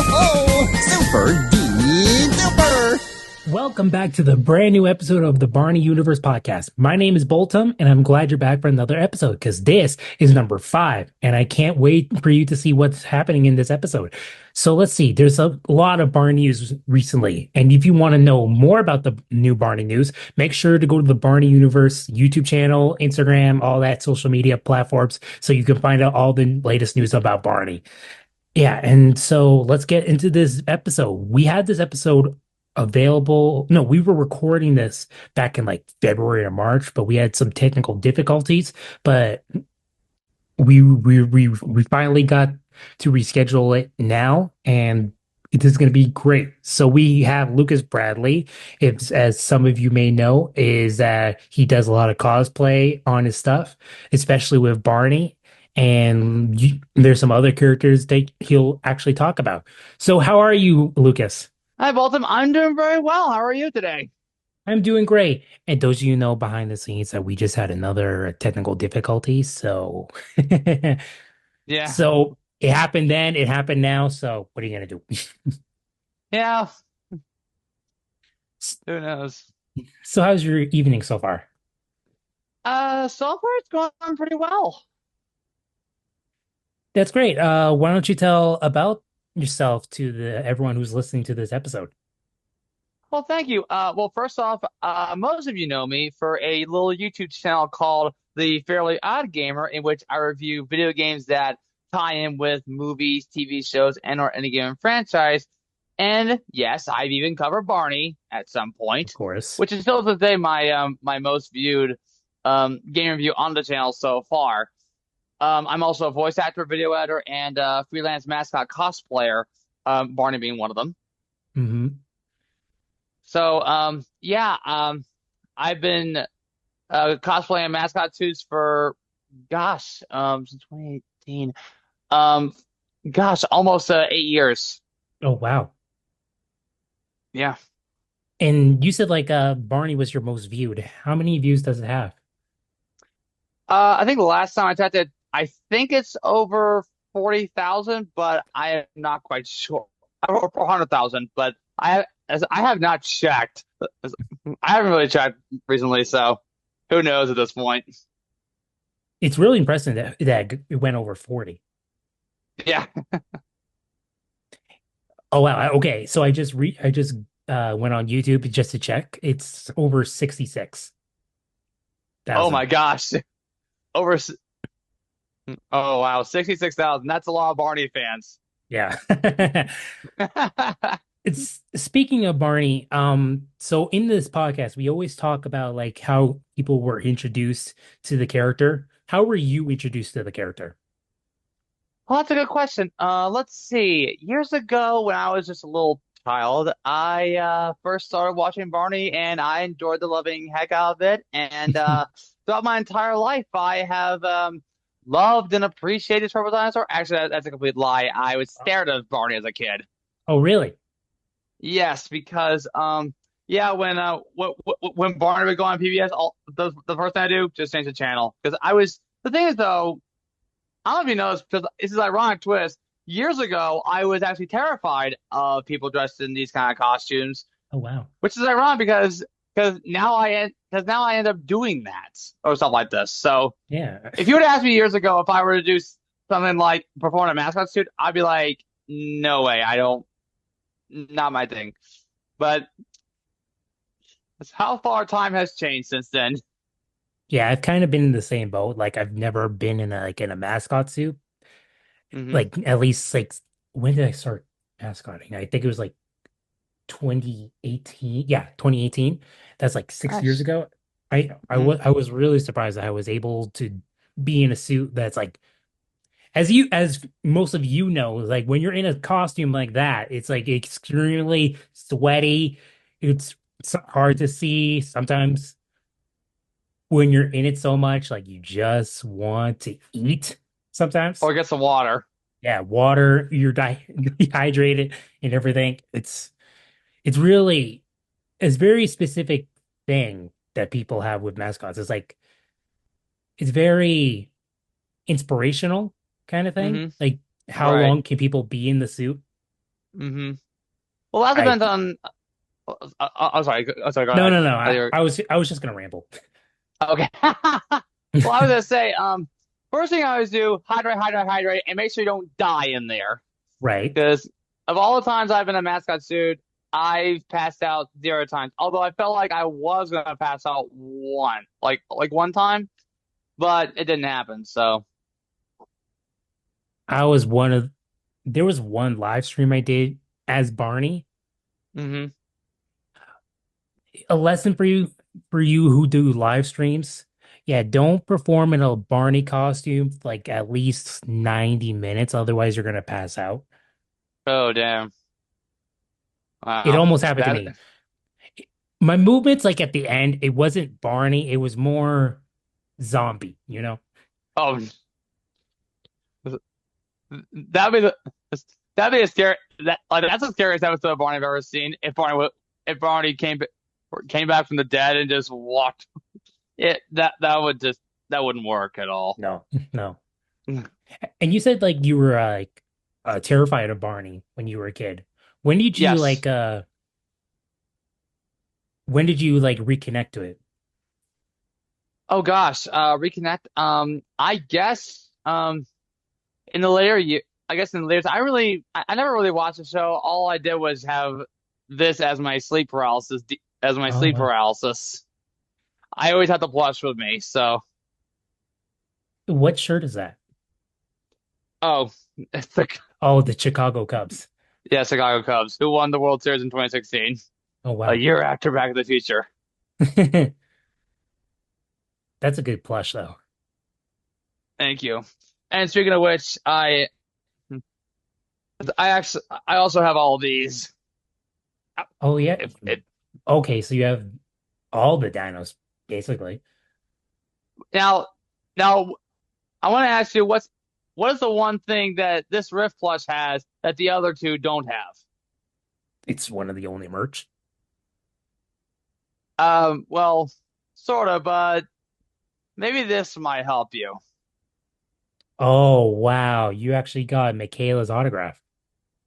Super duper! Welcome back to the brand new episode of the Barney Universe Podcast. My name is Boltum, and I'm glad you're back for another episode because this is number 5, and I can't wait for you to see what's happening in this episode. So let's see. There's a lot of Barney news recently, and if you want to know more about the new Barney news, make sure to go to the Barney Universe YouTube channel, Instagram, all that social media platforms, so you can find out all the latest news about Barney. Yeah, and so let's get into this episode. We had this episode available. No, we were recording this back in like February or March, but we had some technical difficulties. But we finally got to reschedule it now, and it is going to be great. So we have Lucas Bradley. It's, as some of you may know, is that he does a lot of cosplay on his stuff, especially with Barney. And there's some other characters that he'll actually talk about. So how are you, Lucas? Hi, Baltimore. I'm doing very well. How are you today? I'm doing great. And those of you know behind the scenes that we just had another technical difficulty. So Yeah. so it happened then, it happened now. So what are you gonna do? Yeah. Who knows? So how's your evening so far? So far it's going pretty well. That's great. Why don't you tell about yourself to the everyone who's listening to this episode? Well, thank you. Well, first off, most of you know me for a little YouTube channel called The Fairly Odd Gamer, in which I review video games that tie in with movies, TV shows, and or any given franchise. And yes, I've even covered Barney at some Of point, course. which is still to today my most viewed game review on the channel so far. I'm also a voice actor, video editor, and freelance mascot cosplayer, Barney being one of them. Hmm. So, yeah, I've been cosplaying mascot suits for, since 2018. Um, almost 8 years. Oh wow. Yeah. And you said like Barney was your most viewed. How many views does it have? I think the last time I checked it, I think it's over 40,000, but I am not quite sure. Or 400,000, but I have not checked. I haven't really checked recently, so who knows at this point. It's really impressive that it went over 40. Yeah. Oh wow. Okay. So I just went on YouTube just to check. It's over 66,000. Oh my gosh. Over. Oh wow, 66,000. That's a lot of Barney fans. Yeah. It's speaking of Barney, so in this podcast we always talk about like how people were introduced to the character. How were you introduced to the character? Well, that's a good question. Let's see. Years ago, when I was just a little child, I first started watching Barney, and I enjoyed the loving heck out of it. And throughout my entire life, I have loved and appreciated Purple Dinosaur. Actually, that's a complete lie. I was scared of Barney as a kid. Oh, really? Yes, because yeah, when Barney would go on PBS, the first thing I do just change the channel because I was. The thing is though. I don't know if you know this because it's an ironic twist. Years ago, I was actually terrified of people dressed in these kind of costumes, Oh, wow. which is ironic because now I end up doing that or something like this. So Yeah. if you would ask me years ago if I were to do something like perform in a mascot suit, I'd be like, no way, I don't, not my thing. But it's how far time has changed since then. Yeah, I've kind of been in the same boat. Like I've never been in a mascot suit. Hmm. Like at least like when did I start mascotting? I think it was like 2018. Yeah, 2018. That's like 6 years Gosh. ago. Hmm. I was really surprised that I was able to be in a suit that's like as most of you know, like when you're in a costume like that, it's like extremely sweaty. It's hard to see sometimes when you're in it so much, like you just want to eat sometimes. Or get some water. Yeah, water, you're dehydrated and everything. It's really it's very specific thing that people have with mascots. It's like it's very inspirational kind of thing. Hmm. Like how Right. long can people be in the suit? hmm Well, that I depends on. I'm sorry. I'm sorry. Go no ahead. no no. Oh, I was just gonna ramble. okay. Well, I was gonna say, first thing I always do, hydrate, and make sure you don't die in there. Right. Because of all the times I've been in a mascot suit, I've passed out 0 times. Although I felt like I was gonna pass out like one time, but it didn't happen. So, I was one of There was one live stream I did as Barney. hmm A lesson for you who do live streams. Yeah, don't perform in a Barney costume for, like at least 90 minutes, otherwise you're gonna pass out. Oh damn! It Wow. almost happened to That me. My movements, like at the end, it wasn't Barney, it was more zombie, you know? oh that'd be the that'd be a scary that's the scariest episode of Barney I've ever seen. If Barney came back from the dead and just walked it that wouldn't work at all. No, no. And you said like you were terrified of Barney when you were a kid. When did you Yes. like when did you like reconnect to it? Oh gosh, reconnect. I guess in the later year, I guess in the later, I never really watched the show. All I did was have this as my sleep paralysis, Oh wow. I always had the plush with me. So, What shirt is that? oh, it's the Oh, the Chicago Cubs. yeah, Chicago Cubs, who won the World Series in 2016, Oh a wow. year after Back to the Future. That's a good plush though. Thank you. And speaking of which, I also have all of these. Oh yeah. If it Okay, so you have all the dinos basically. now now I want to ask you what is the one thing that this Rift Plus has that the other two don't have? It's one of the only merch. Well, sort of, but maybe this might help you. Oh wow, you actually got Michaela's autograph.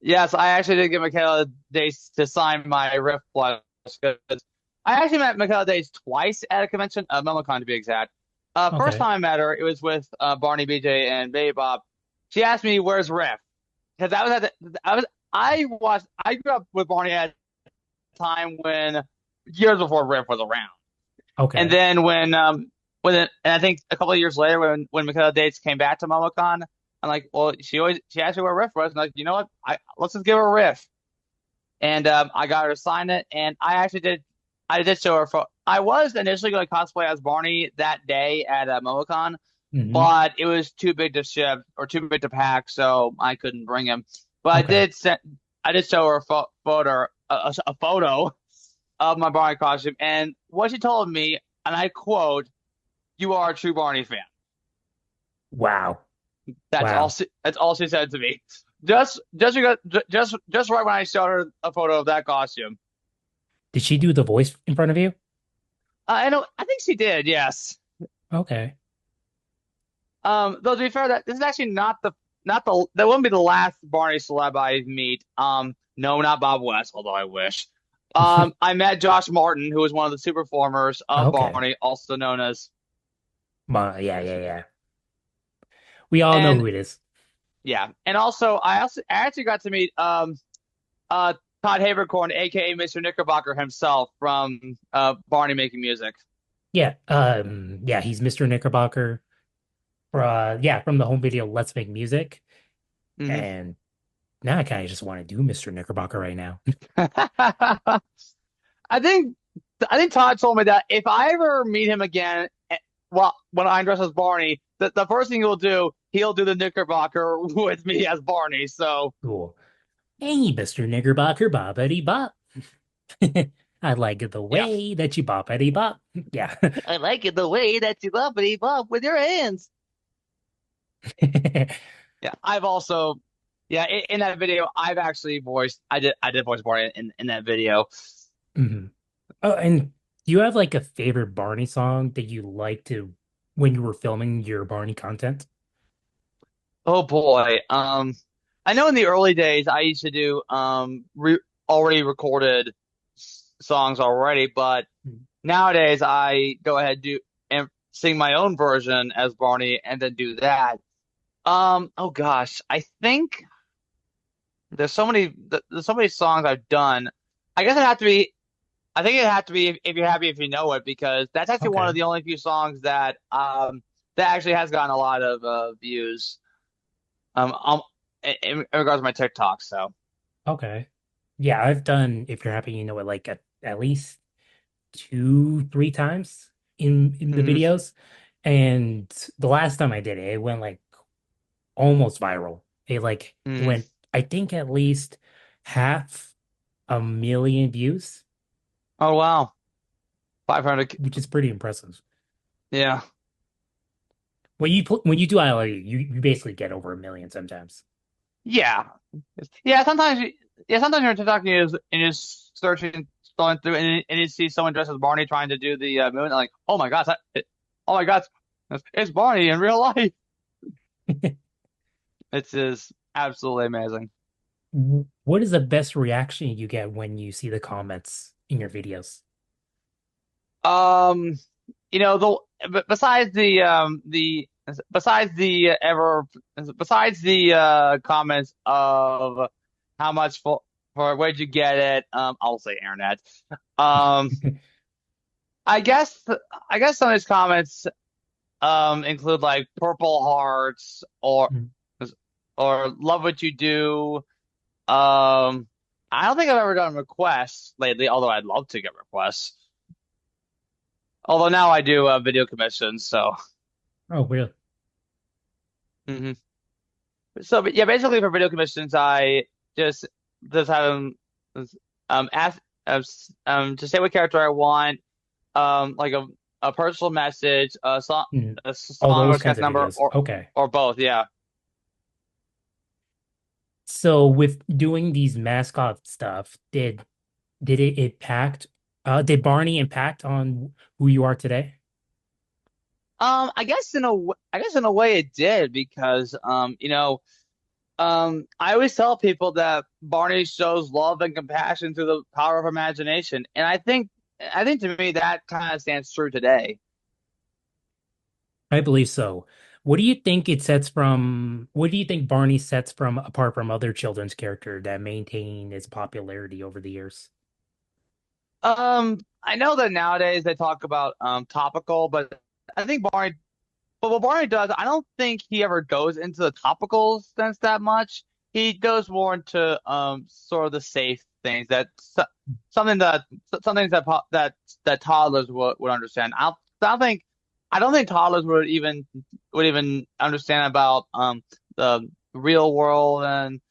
Yes, I actually did get Michaela Dace to sign my Rift Plus because I actually met Michaela Dace twice at a convention, MemoCon to be exact. First Okay. time I met her, it was with Barney, BJ, and Baby Bob. She asked me, "Where's Rift?" Because I was at I grew up with Barney at a time when years before Rift was around. And Okay. then and I think a couple of years later when Michaela Dates came back to MomoCon, I'm like, well, she asked me where Riff was, and like, you know what? I Let's just give her a Riff. And I got her to sign it, and I did show her. I was initially going to cosplay as Barney that day at MomoCon, Hmm. but it was too big to ship or too big to pack, so I couldn't bring him. But Okay. I did show her a photo of my Barney costume, and what she told me, and I quote, "You are a true Barney fan." Wow. That's all. Wow. That's all she said to me. Just right when I showed her a photo of that costume. Did she do the voice in front of you? I know. I think she did. Yes. Okay. Though to be fair, that this is actually not the that wouldn't be the last Barney celeb I meet. No, not Bob West, although I wish. I met Josh Martin, who was one of the super performers of Okay. Barney, also known as Yeah, yeah, yeah. We all know and who it is. yeah, and I actually got to meet uh Todd Havercorn, aka Mr. Knickerbocker himself from Barney Making Music. Yeah. Yeah, he's Mr. Knickerbocker. Yeah, from the home video Let's Make Music. hmm And now I kind of just want to do Mr. Knickerbocker right now. I think I think Todd told me that if I ever meet him again, well, when I dress as Barney, the first thing he'll do the Knickerbocker with me as Barney. So Cool. Hey, Mr. Knickerbocker, boppity bop. I like it the yeah, way that you boppity bop. Yeah. I like it the way that you bumpity bump with your hands. Yeah, I've also yeah in that video I've actually voiced I did voice Barney in that video. Hmm. Oh, and do you have like a favorite Barney song that you like to when you were filming your Barney content? Oh boy. I know in the early days I used to do re already recorded songs already, but nowadays I go ahead and do and sing my own version as Barney and then do that. Oh gosh, I think there's so many songs I've done. I guess it had to be I think it had to be if you're happy if you know it because that's actually one Okay. of the only few songs that that actually has gotten a lot of views um, um in regards to my TikTok. So. Okay. Yeah, I've done, if you're happy, you know it, like at least two, three times in the Mhm. videos. And the last time I did it, it went like almost viral. It Mhm. went, I think at least half a million views, Oh wow. 500. which is pretty impressive. Yeah. When you do ILRU, you basically get over a million sometimes. Yeah. Yeah, sometimes you're on TikTok and you're just searching, scrolling through, and you see someone dressed as Barney trying to do the moon. And like, oh my gosh, oh my gosh, it's Barney in real life. It's just absolutely amazing. What is the best reaction you get when you see the comments in your videos? Um, besides besides the comments of how much for where'd you get it? I'll say internet. Um, I guess I guess some of his comments include like purple hearts or love what you do. I don't think I've ever done requests lately, although I'd love to get requests. Although now I do video commissions, so. Oh, really? hmm but yeah, basically for video commissions, I just just have them ask to say what character I want, like a personal message, Mm. a Oh, song or those kinds sketch of number, videos. Okay. or both. Yeah. So with doing these mascot stuff, did it impact did Barney impact on who you are today? I guess in a way it did because I always tell people that Barney shows love and compassion through the power of imagination, and I think to me that kind of stands true today. I believe so. What do you think Barney sets from apart from other children's character that maintain its popularity over the years? I know that nowadays they talk about topical, but I think but what Barney does, I don't think he ever goes into the topical sense that much. He goes more into sort of the safe things something that some things that toddlers would understand. I don't think toddlers would even understand about the real world and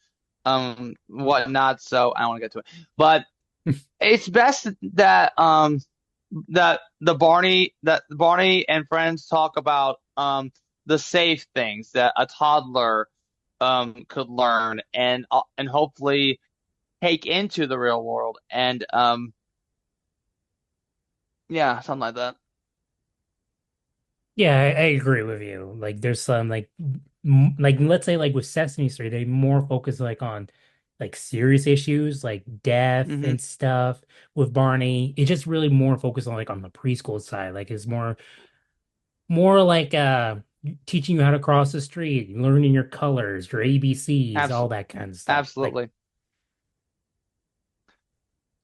whatnot. So I don't want to get to it, but it's best that Barney and friends talk about the safe things that a toddler could learn and hopefully take into the real world and yeah, something like that. Yeah, I agree with you. Like there's some like let's say like with Sesame Street, they more focus like on like serious issues like death hmm and stuff. With Barney, it's just really more focused on like on the preschool side. Like it's more like teaching you how to cross the street, learning your colors, your ABCs, all Absolutely, that kind of stuff. Like, absolutely.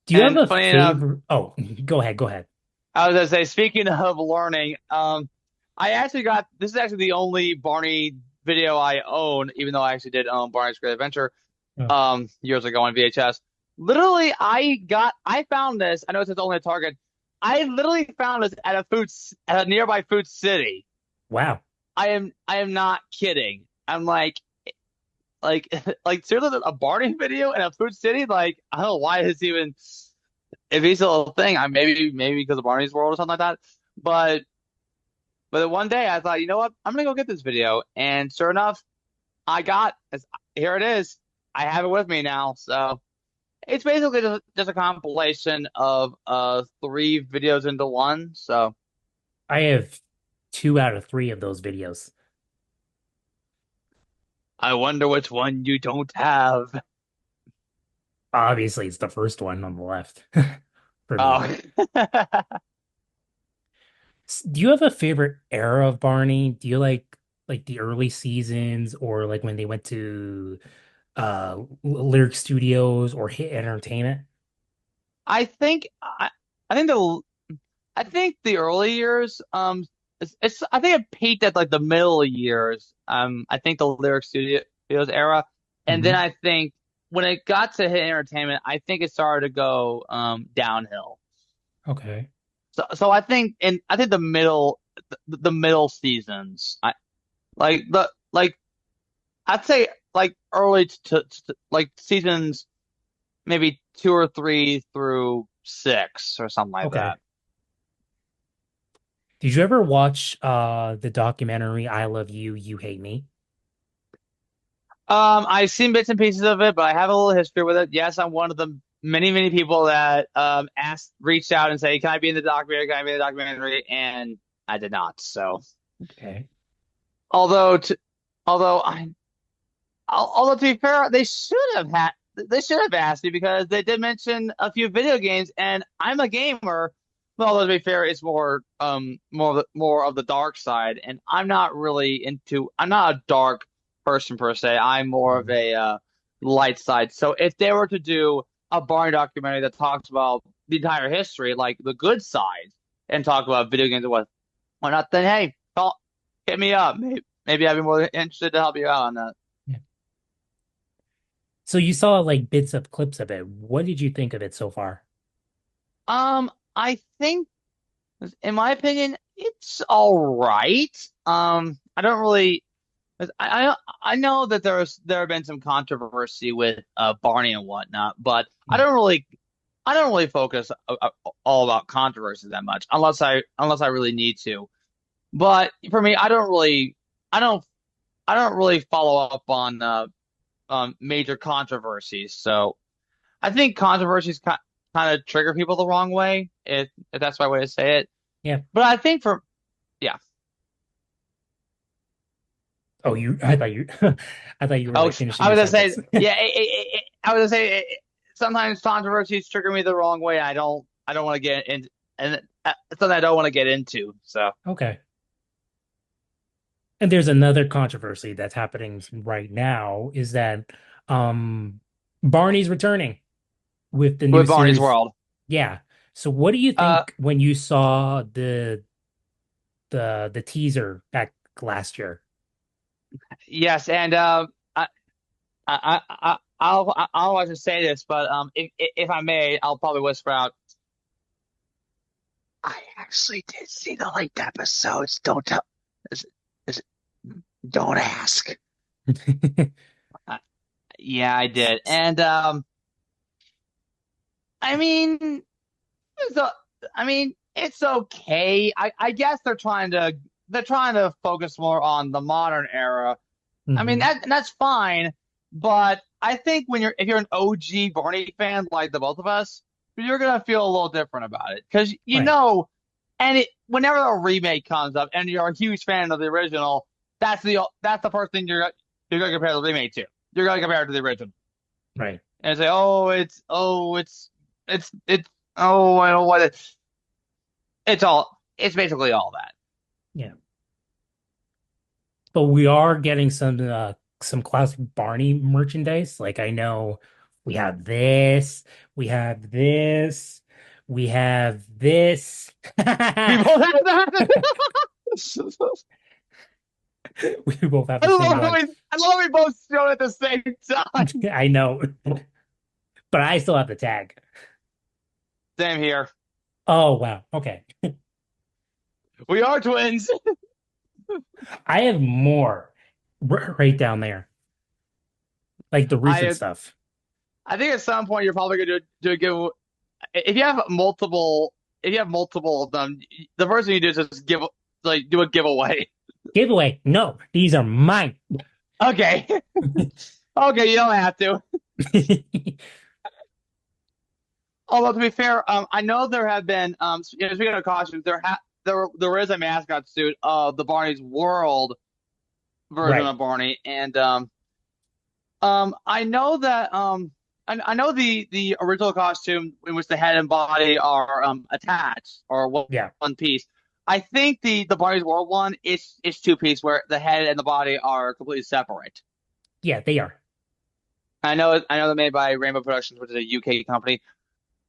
do you have And a funny enough, favorite? Oh, go ahead, go ahead. I was gonna say, speaking of learning, I actually got this is actually the only Barney video I own, even though I actually did own Barney's Great Adventure Oh, years ago on VHS. Literally, I found this. I know it says only at Target. I literally found this at at a nearby food city. wow. I am not kidding. I'm like like seriously a Barney video in a food city. Like I don't know why it's even if he's still a thing. I maybe because of Barney's World or something like that. But but then one day I thought, you know what? I'm gonna go get this video, and sure enough, I got here it is. I have it with me now, so. It's basically just a compilation of three videos into one. So I have two out of three of those videos. I wonder which one you don't have. Obviously, it's the first one on the left for me. Oh, Do you have a favorite era of Barney? Do you like the early seasons or like when they went to Lyric Studios or Hit Entertainment? I think I think the I think the early years, it's I think it peaked at like the middle years. I think the Lyric Studios era, and then Hmm. I think when it got to Hit Entertainment, I think it started to go downhill. Okay. So I think the middle seasons, I like the like I'd say like early to like seasons maybe two or three through six or something like Okay. that. Did you ever watch the documentary I Love You, You Hate Me? I've seen bits and pieces of it, but I have a little history with it. Yes, I'm one of the many people that reached out and say, "Can I be in the documentary? Can I be in the documentary?" And I did not. So, Okay. although to, although I, although to be fair, they should have asked me because they did mention a few video games, and I'm a gamer. But although to be fair, it's more of the dark side, and I'm not a dark person per se. I'm more of Mhm. a light side. So if they were to do a Barney documentary that talks about the entire history, like the good side, and talk about video games and whatnot, then hey, hit me up. Maybe I'd be more interested to help you out on that. Yeah. So you saw like bits of clips of it. What did you think of it so far? I think, in my opinion, it's all right. I don't really. I know that there have been some controversy with Barney and whatnot, but Mm. I don't really focus all about controversies that much unless I really need to. But for me, I don't I don't really follow up on major controversies. So I think controversies kind of trigger people the wrong way, if that's my way to say it. Yeah. But I think for yeah. Oh, I thought you were Oh, like finishing I your was gonna say, sentence. yeah, I was gonna say sometimes controversies trigger me the wrong way. I don't want to get in, and it's something I don't want to get into. So, Okay. And there's another controversy that's happening right now is that um Barney's returning with the new with Barney's series. World, Yeah. So what do you uh, think when you saw the teaser back last year? yes, and I'll want to say this, but if I may, I'll probably whisper out. I actually did see the leaked episodes. Don't tell. Is, is, don't ask. Uh, yeah, I did, and I mean. So, I mean, it's okay. I guess they're trying to focus more on the modern era. I mean Hmm. that's fine, but I think if you're an OG Barney fan like the both of us, you're gonna feel a little different about it because Right. whenever a remake comes up and you're a huge fan of the original, that's the first thing you're gonna compare the remake to. You're gonna compare it to the original Right. and say, it's I don't know what it's basically all that. Yeah. But we are getting some classic Barney merchandise. Like I know we have this, we have this, we have this. We both have that. We both have the same one. I love we both showed at the same time. I know, but I still have the tag. Same here. Oh wow. Okay. We are twins. I have more right down there, like the recent I stuff. I think at some point you're probably gonna do a give. If you have multiple of them, the first thing you do is just do a giveaway. Giveaway. No, these are mine. Okay, okay, you don't have to. Although to be fair, I know there have been speaking of costumes, there is a mascot suit of the Barney's World version Right. of Barney, and I know that I know the original costume in which the head and body are attached or Yeah, one piece. I think the Barney's World one is two piece where the head and the body are completely separate. yeah, they are. I know they're made by Rainbow Productions, which is a UK company.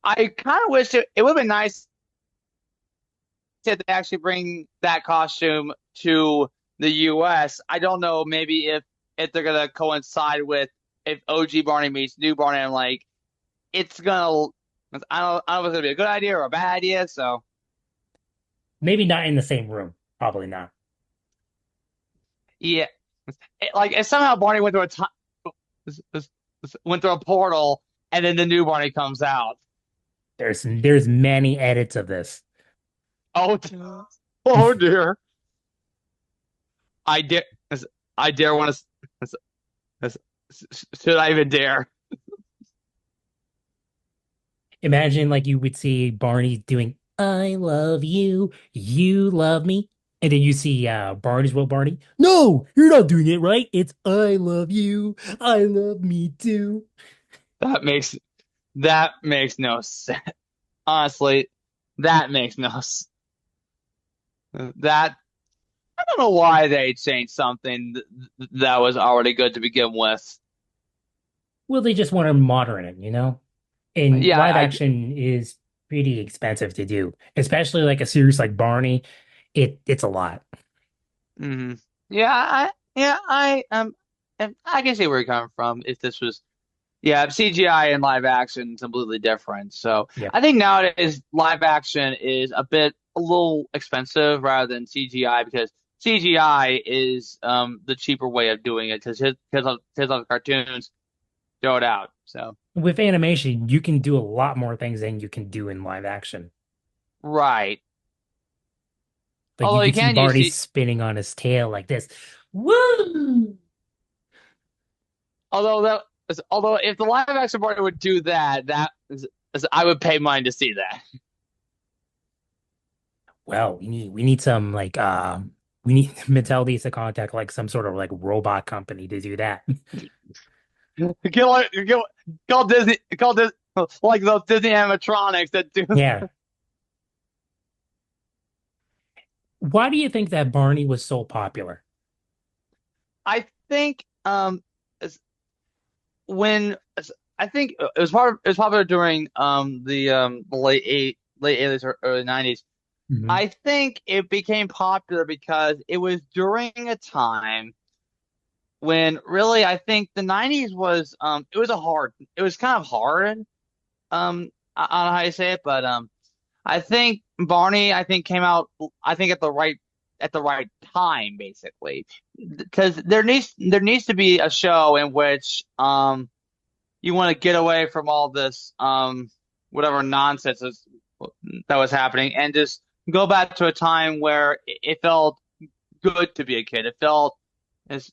I kind of wish it would have been nice if they actually bring that costume to the US. I don't know, maybe if they're gonna coincide with if OG Barney meets new Barney. I'm like, it's gonna. I don't know if it's gonna be a good idea or a bad idea. So Maybe not in the same room. Probably not. yeah, like if somehow Barney went through a time, went through a portal, and then the new Barney comes out. There's many edits of this. Oh, oh dear! I dare. I dare want to. Should I even dare? Imagine like you would see Barney doing "I love you, you love me," and then you see Barney's Will Barney. No, you're not doing it right. It's "I love you, I love me too." That makes that makes no sense. Honestly, that makes no sense. That I don't know why they changed something that was already good to begin with. Well, they just want to modern it, you know? And Yeah, live action is pretty expensive to do, especially like a series like Barney. It's a lot. mhm. Yeah, I can see where you're coming from. If this was, yeah, CGI and live action is completely different. So Yeah. I think nowadays live action is a little expensive rather than CGI because CGI is the cheaper way of doing it because of cartoons throw it out. So With animation, you can do a lot more things than you can do in live action. right. Like you Although you can see can use Barney C spinning on his tail like this. Woo! although that although if the live action partner would do that, I would pay money to see that. Well, we need some like we need Mattel needs to contact like some sort of like robot company to do that. Call Disney, call Disney, like those Disney animatronics that do. Yeah. Why do you think that Barney was so popular? I think when I think it was popular during the late 80s or early 90s. Hmm. I think it became popular because it was during a time when really I think the 90s was it was kind of hard. I don't know how you say it, but I think Barney came out I think at the right time basically because there needs to be a show in which you want to get away from all this whatever nonsense that was happening and just go back to a time where it felt good to be a kid. It felt as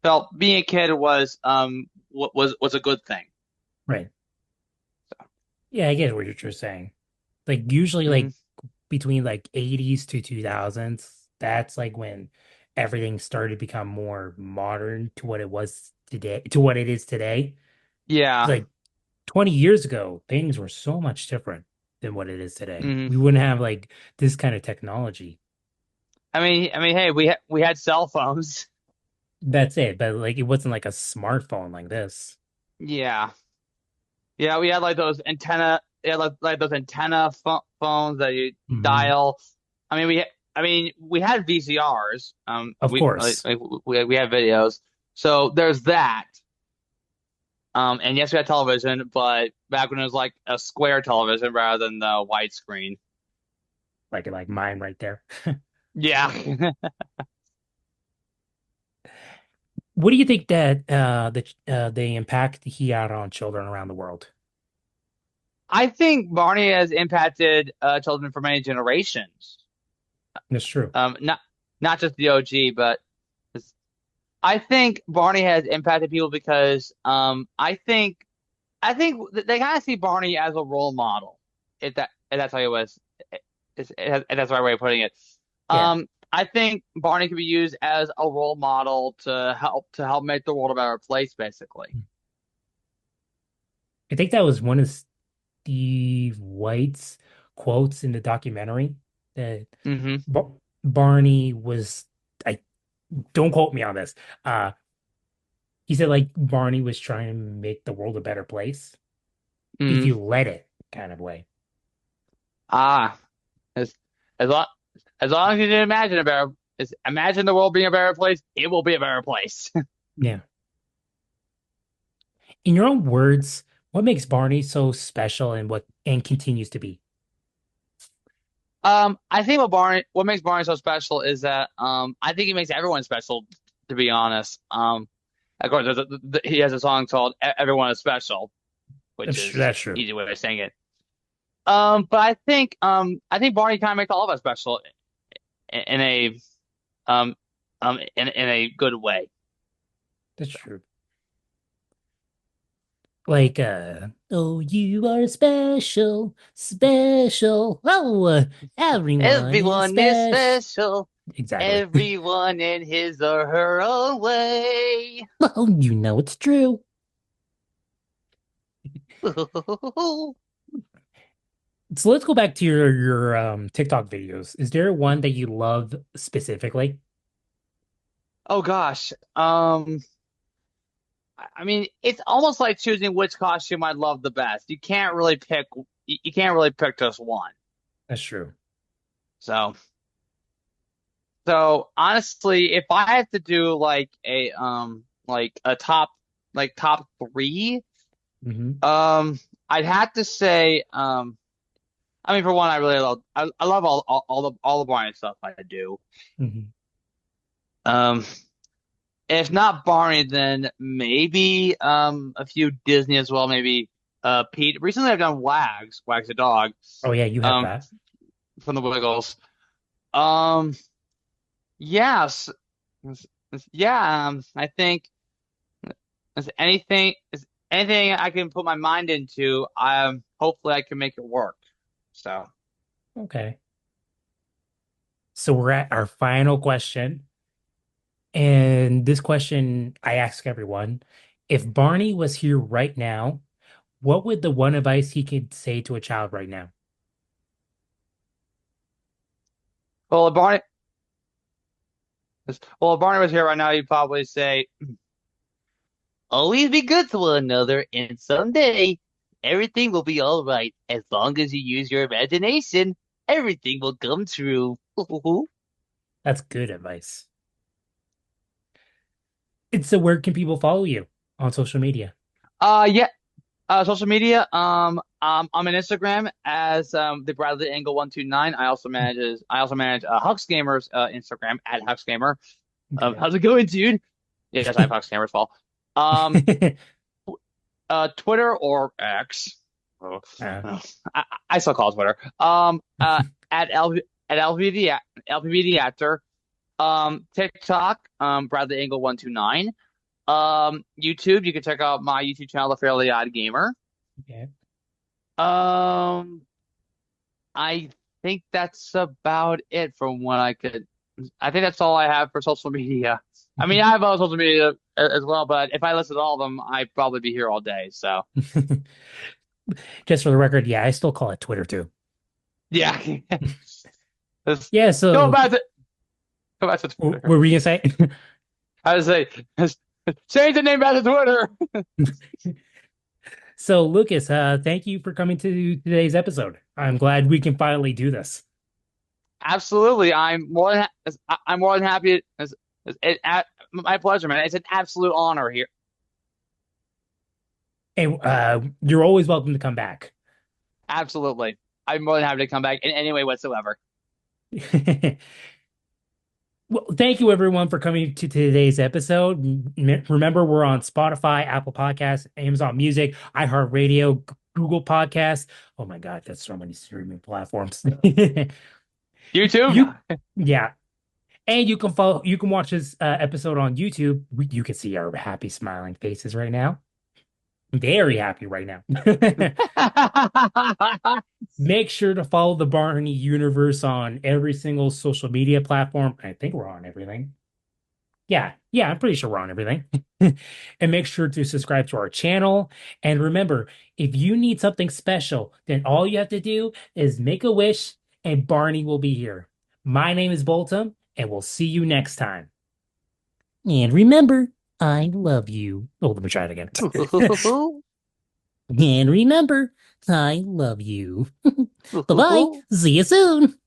felt being a kid was a good thing. Right. Yeah, I get what you're saying. Like usually Hmm. like between like 80s to 2000s, that's like when everything started to become more modern to what it was today, to what it is today. It's Yeah. like 20 years ago, things were so much different than what it is today. Hmm. We wouldn't have like this kind of technology. Hey, we had cell phones. That's it. But like it wasn't like a smartphone like this. Yeah. Yeah, we had like those antenna, yeah, like those antenna phones that you Hmm. dial. I mean, we had VCRs. Of course. We had videos. So there's that. And yes, we had television, but back when it was like a square television rather than the widescreen. Like mine right there. Yeah. What do you think that the impact he had on children around the world? I think Barney has impacted children for many generations. That's true. Not just the OG, but I think Barney has impacted people because I think they kind of see Barney as a role model. If that's how it was, if that's the right way of putting it. Yeah. I think Barney could be used as a role model to help make the world a better place, basically. I think that was one of Steve White's quotes in the documentary that Hmm. Bar Barney was, I don't quote me on this. He said like Barney was trying to make the world a better place if Hmm. you let it, kind of way. Ah, as as long as long as you didn't imagine the world being a better place, it will be a better place. Yeah. In your own words, what makes Barney so special and what continues to be? I think what makes Barney so special is that I think he makes everyone special, to be honest. Of course, he has a song called "Everyone Is Special," which is just That's true. easy way of saying it. But I think Barney kind of makes all of us special in a in a good way. That's true. Like, oh, you are special, special. Oh, everyone is Everyone is special. special. Exactly. Everyone in his or her own way. Oh, you know it's true. So let's go back to your TikTok videos. Is there one that you love specifically? Oh gosh. I mean, it's almost like choosing which costume I love the best. You can't really pick just one. That's true. So, so honestly, if I had to do like a top three, Hmm. I'd have to say I mean for one I love all the Barney stuff I do. Hmm. Um if not Barney, then maybe a few Disney as well, maybe Pete. Recently I've done Wags the dog, Oh yeah, you have um that. from the Wiggles. Um yes. Yeah, I think is anything I can put my mind into, hopefully I can make it work. So, Okay. So we're at our final question. And this question I ask everyone, if Barney was here right now, what would the one advice he could say to a child right now? well, if Barney was here right now, he'd probably say, "Always be good to one another, and someday everything will be all right as long as you use your imagination. Everything will come true." That's good advice. It's so where can people follow you on social media? Yeah. Social media. I'm on Instagram as the Bradley Angle 129. I also manage Hux Gamers Instagram at Hux Gamer. Okay. How's it going, dude? Yes, I have Hux Gamer as well. Um, Twitter or X. Oh, Uh, oh, I still call it Twitter. At LPVD actor. TikTok. Bradley Angle 129. YouTube. You can check out my YouTube channel, The Fairly Odd Gamer. okay. Um, I think that's about it from what I could. I think that's all I have for social media. I mean, I have other social media as well, but if I listed all of them, I'd probably be here all day. So, Just for the record, yeah, I still call it Twitter too. yeah. Let's Yeah, go so back to go back to what Twitter. were we gonna say? I would say change the name back to Twitter. So Lucas, thank you for coming to today's episode. I'm glad we can finally do this. Absolutely, I'm more than happy. My pleasure, man. It's an absolute honor here. And you're always welcome to come back. Absolutely, I'm more than happy to come back in any way whatsoever. Well, thank you everyone for coming to today's episode. Remember, we're on Spotify, Apple Podcasts, Amazon Music, iHeartRadio, Google Podcasts. Oh my God, that's so many streaming platforms. YouTube. You, yeah, and you can watch this episode on YouTube. You can see our happy, smiling faces right now. Very happy right now. Make sure to follow the Barney Universe on every single social media platform. I think we're on everything. Yeah, I'm pretty sure we're on everything. And make sure to subscribe to our channel. And remember, if you need something special, then all you have to do is make a wish and Barney will be here. My name is Boltum, and we'll see you next time. And remember, I love you. Oh, let me try it again. And remember, I love you. Bye-bye. See you soon.